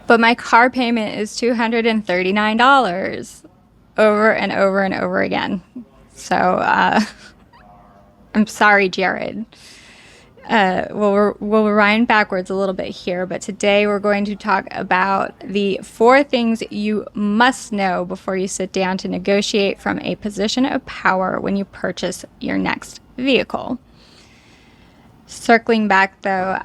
But my car payment is $239 over and over and over again. So I'm sorry, Jared. We'll rewind backwards a little bit here, but today we're going to talk about the 4 things you must know before you sit down to negotiate from a position of power when you purchase your next vehicle. Circling back though,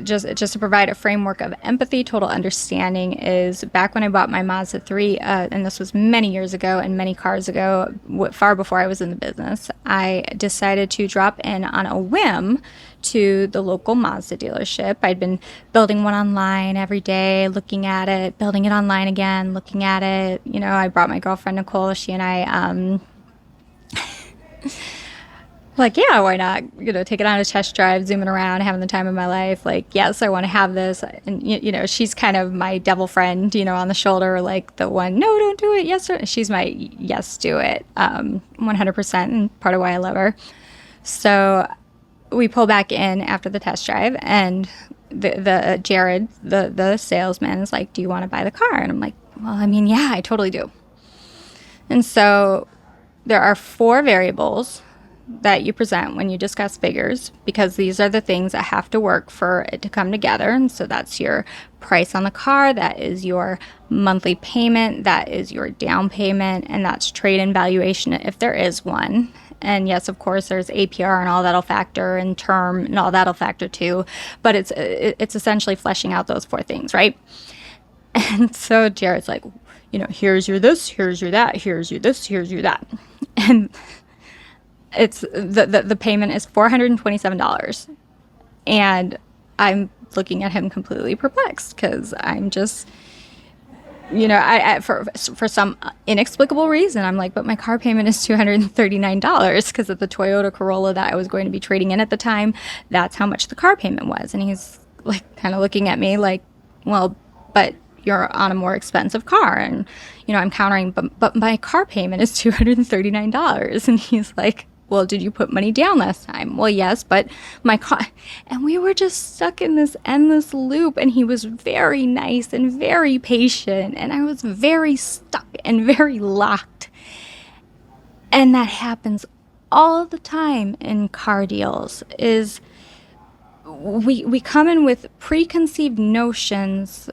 just to provide a framework of empathy, total understanding, is back when I bought my Mazda 3, and this was many years ago and many cars ago, far before I was in the business, I decided to drop in on a whim to the local Mazda dealership. I'd been building one online every day, looking at it, building it online again, looking at it. You know, I brought my girlfriend Nicole. She and I like, yeah, why not? You know, taking on a test drive, zooming around, having the time of my life. Like, yes, I want to have this. And, you know, she's kind of my devil friend, you know, on the shoulder, like the one, no, don't do it. Yes, sir. She's my yes, do it. 100%. And part of why I love her. So we pull back in after the test drive, and the Jared, the salesman, is like, do you want to buy the car? And I'm like, well, I mean, yeah, I totally do. And so there are 4 variables that you present when you discuss figures, because these are the things that have to work for it to come together. And so that's your price on the car, that is your monthly payment, that is your down payment, and that's trade-in valuation if there is one. And yes, of course, there's APR and all that'll factor, and term and all that'll factor too. But it's essentially fleshing out those 4 things, right? And so Jared's like, you know, here's your this, here's your that, here's your this, here's your that. And it's the payment is $427, and I'm looking at him completely perplexed, because I'm just, you know, I for some inexplicable reason, I'm like, but my car payment is $239, because of the Toyota Corolla that I was going to be trading in at the time. That's how much the car payment was. And he's like kind of looking at me like, well, but you're on a more expensive car. And, you know, I'm countering, but my car payment is $239. And he's like, well, did you put money down last time? Well, yes, but my car... And we were just stuck in this endless loop, and he was very nice and very patient, and I was very stuck and very locked. And that happens all the time in car deals, is we come in with preconceived notions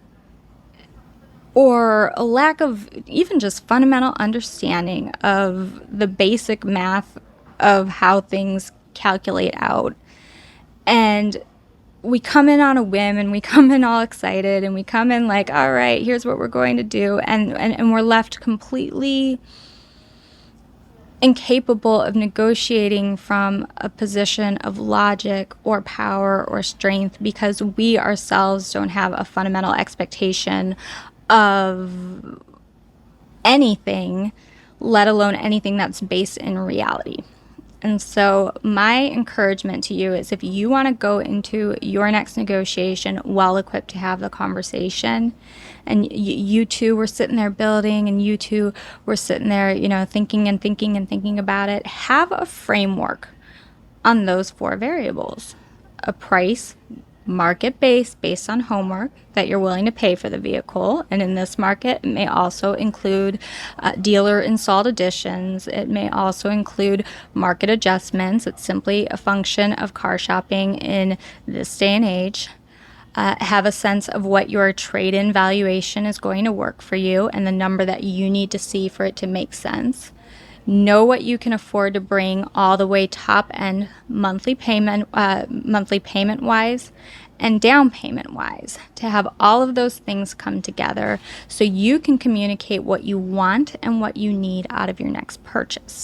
or a lack of even just fundamental understanding of the basic math of how things calculate out. And we come in on a whim, and we come in all excited, and we come in like, all right, here's what we're going to do. And we're left completely incapable of negotiating from a position of logic or power or strength, because we ourselves don't have a fundamental expectation of anything, let alone anything that's based in reality. And so my encouragement to you is, if you want to go into your next negotiation well equipped to have the conversation, and you two were sitting there building, and you two were sitting there, you know, thinking and thinking and thinking about it, have a framework on those 4 variables. A price, based on homework that you're willing to pay for the vehicle. And in this market, it may also include dealer installed additions. It may also include market adjustments. It's simply a function of car shopping in this day and age. Have a sense of what your trade-in valuation is going to work for you, and the number that you need to see for it to make sense. Know what you can afford to bring all the way top end monthly payment wise and down payment wise, to have all of those things come together so you can communicate what you want and what you need out of your next purchase.